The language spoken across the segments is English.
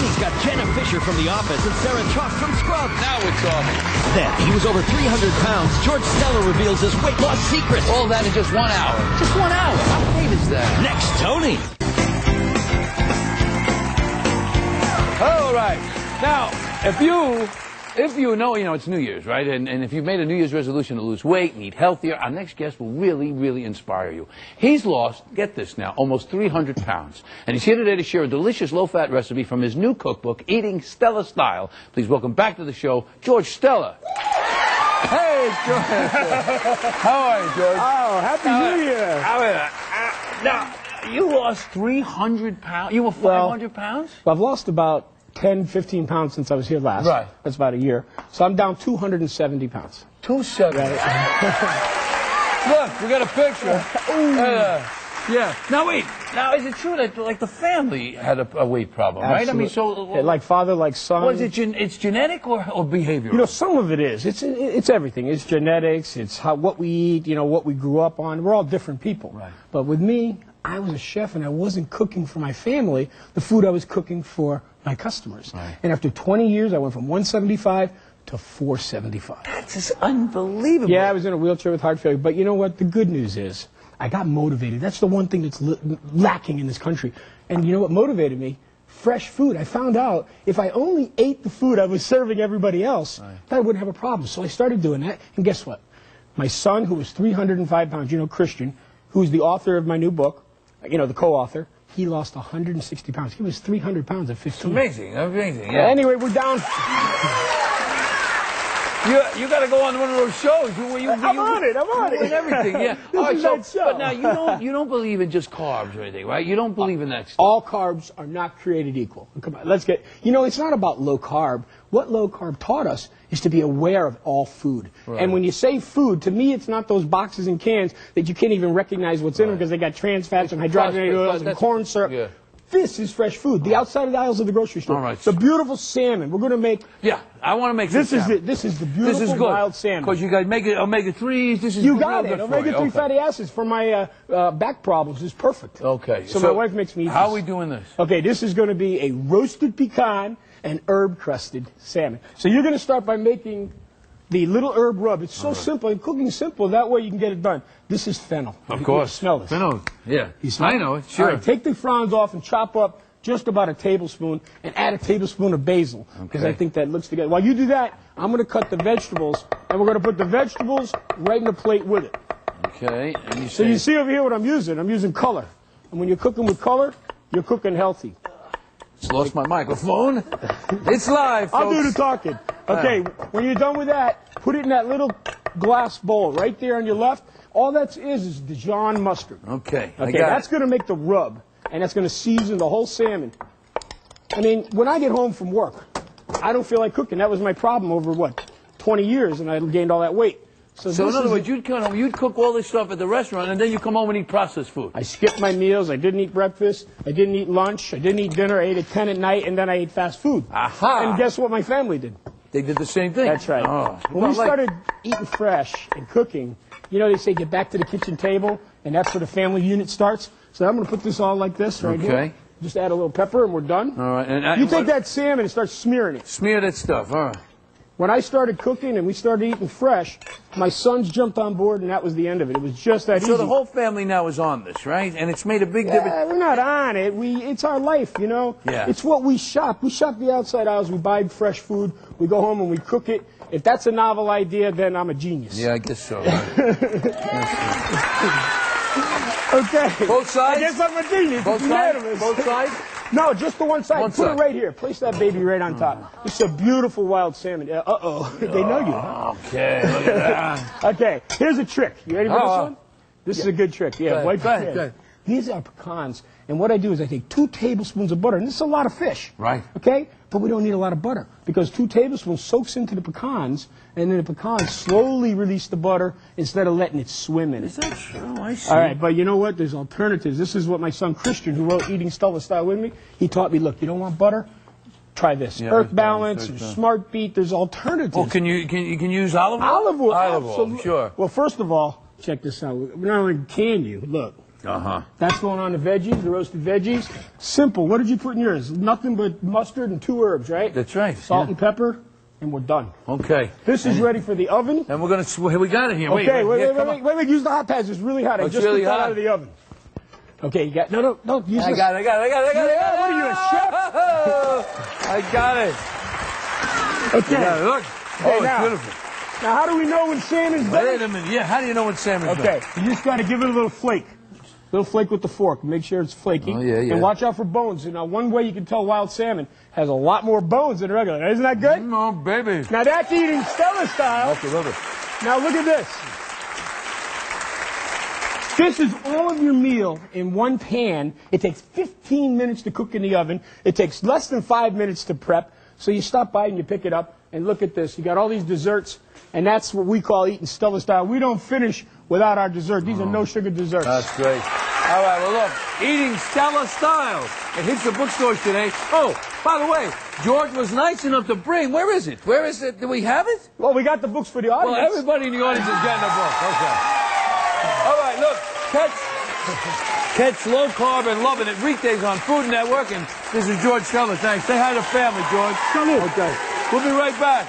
Tony's got Jenna Fisher from The Office and Sarah Chalk from Scrubs. Now we're talking. Then he was over 300 pounds. George Stella reveals his weight loss secret. All that in just 1 hour. Just 1 hour. How great is that? Next, Tony. All right. Now, if you know, it's New Year's, right? And if you've made a New Year's resolution to lose weight and eat healthier, our next guest will really, really inspire you. He's lost, get this now, almost 300 pounds. And he's here today to share a delicious low-fat recipe from his new cookbook, Eating Stella Style. Please welcome back to the show, George Stella. Hey, George. How are you, George? Oh, Happy New Year. Now, you lost 300 pounds? You were 500 pounds? Well, I've lost about 10, 15 pounds since I was here last. Right. That's about a year. So I'm down 270 pounds. 270. Right. Look, we got a picture. Yeah. Now, wait. Now, is it true that, like, the family had a weight problem, right? Absolutely. I mean, so... Yeah, like father, like son. What is it? It's genetic or behavioral? You know, some of it is. It's everything. It's genetics. It's what we eat, what we grew up on. We're all different people. Right. But with me, I was a chef and I wasn't cooking for my family the food I was cooking for my customers. Right. And after 20 years, I went from 175 to 475. That's just unbelievable. Yeah, I was in a wheelchair with heart failure. But you know what? The good news is I got motivated. That's the one thing that's lacking in this country. And you know what motivated me? Fresh food. I found out if I only ate the food I was serving everybody else, that I wouldn't have a problem. So I started doing that. And guess what? My son, who was 305 pounds, Christian, who's the author of my new book, the co-author, he lost 160 pounds. He was 300 pounds at 15. It's amazing. Amazing. Yeah. Anyway, we're down. You got to go on one of those shows. I'm on it. And everything. Yeah. All right. But now you don't believe in just carbs or anything, right? You don't believe in that stuff. All carbs are not created equal. Come on, let's get. It's not about low carb. What low carb taught us is to be aware of all food. Right. And when you say food, to me, it's not those boxes and cans that you can't even recognize what's in them because they got trans fats and hydrogenated oils and corn syrup. Yeah. This is fresh food. The outside of the aisles of the grocery store. All right. The beautiful salmon. We're going to make. Yeah, I want to make this. This is the beautiful wild salmon. Because you guys make it omega-3s. This is you got it. Omega-3 fatty acids for my back problems is perfect. Okay. So my wife makes me eat How are we doing this? Okay, this is going to be a roasted pecan and herb-crusted salmon. So you're going to start by making the little herb rub. It's so simple. And cooking's simple. That way you can get it done. This is fennel. Of course. Smell this. Fennel. Yeah. I know it. Sure. All right, take the fronds off and chop up just about a tablespoon and add a tablespoon of basil because I think that looks together. While you do that, I'm going to cut the vegetables and we're going to put the vegetables right in the plate with it. Okay. And so you see over here what I'm using. I'm using color. And when you're cooking with color, you're cooking healthy. Just lost my microphone. It's live, folks. I'll do the talking. Okay, when you're done with that, put it in that little glass bowl right there on your left. All that is Dijon mustard. Okay. That's going to make the rub, and that's going to season the whole salmon. I mean, when I get home from work, I don't feel like cooking. That was my problem over, 20 years, and I gained all that weight. So in other words, you'd come home, you'd cook all this stuff at the restaurant, and then you come home and eat processed food. I skipped my meals. I didn't eat breakfast. I didn't eat lunch. I didn't eat dinner. I ate at 10 at night, and then I ate fast food. Aha! And guess what my family did? They did the same thing. That's right. Oh. When we started eating fresh and cooking, they say get back to the kitchen table, and that's where the family unit starts. So I'm going to put this all like this right here. Just add a little pepper, and we're done. All right. And you take that salmon and start smearing it. Smear that stuff. All right. When I started cooking and we started eating fresh, my sons jumped on board, and that was the end of it. It was just that easy. So the whole family now is on this, right? And it's made a big difference. We're not on it. It's our life, Yeah. It's what we shop. We shop the outside aisles. We buy fresh food. We go home and we cook it. If that's a novel idea, then I'm a genius. Yeah, I guess so. Okay. Both sides? I guess I'm a genius. Both sides? Both sides? No, just the one side. Put it right here. Place that baby right on top. It's a beautiful wild salmon. Uh-oh. They know you. Okay, look at that. Okay, here's a trick. You ready for this one? This is a good trick. Yeah, wipe your head. These are pecans, and what I do is I take 2 tablespoons of butter, and this is a lot of fish. Right. Okay? But we don't need a lot of butter, because 2 tablespoons soaks into the pecans, and then the pecans slowly release the butter instead of letting it swim in it. Is that true? I see. All right, but you know what? There's alternatives. This is what my son Christian, who wrote Eating Stella Style with me, he taught me, look, you don't want butter? Try this. Earth Balance, or Smart Beet, there's alternatives. Oh, can you use olive oil? Olive oil. Olive oil, absolutely. sure. Well, first of all, check this out. Not only can you, look, That's going on the veggies, the roasted veggies. Simple. What did you put in yours? Nothing but mustard and 2 herbs, right? That's right. Salt and pepper, and we're done. Okay. This is ready for the oven. And we're going to, we got it here. Okay, wait, use the hot pads. It's really hot. I just really took that hot? out of the oven. Okay, you got, no, use I this. got it. Yeah, what are you, a chef? I got it. Okay. Got it. Look. Hey, It's now, beautiful. Now, how do we know when salmon's done? Wait a minute. Yeah, how do you know when salmon's done? Okay, you just got to give it a little flake. Little flake with the fork. Make sure it's flaky. Oh, yeah. And watch out for bones. Now, one way you can tell wild salmon has a lot more bones than regular. Isn't that good? Oh, baby. Now, that's eating Stella Style. Okay, love it. Now, look at this. This is all of your meal in one pan. It takes 15 minutes to cook in the oven. It takes less than 5 minutes to prep. So you stop by and you pick it up. And look at this. You got all these desserts. And that's what we call eating Stella Style. We don't finish without our dessert. These are no-sugar desserts. That's great. All right, well, look, eating Stella Style. It hits the bookstores today. Oh, by the way, George was nice enough to bring. Where is it? Where is it? Do we have it? Well, we got the books for the audience. Well, everybody in the audience is getting a book. Okay. All right, look, catch Low Carb and Loving It weekdays on Food Network. And this is George Stella. Thanks. Say hi to family, George. Salute. Okay. We'll be right back.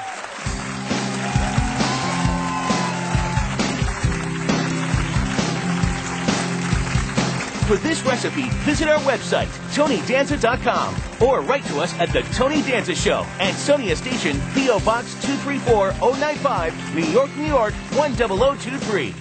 For this recipe, visit our website, TonyDanza.com, or write to us at The Tony Danza Show at Sonia Station, P.O. Box 234095, New York, New York, 10023.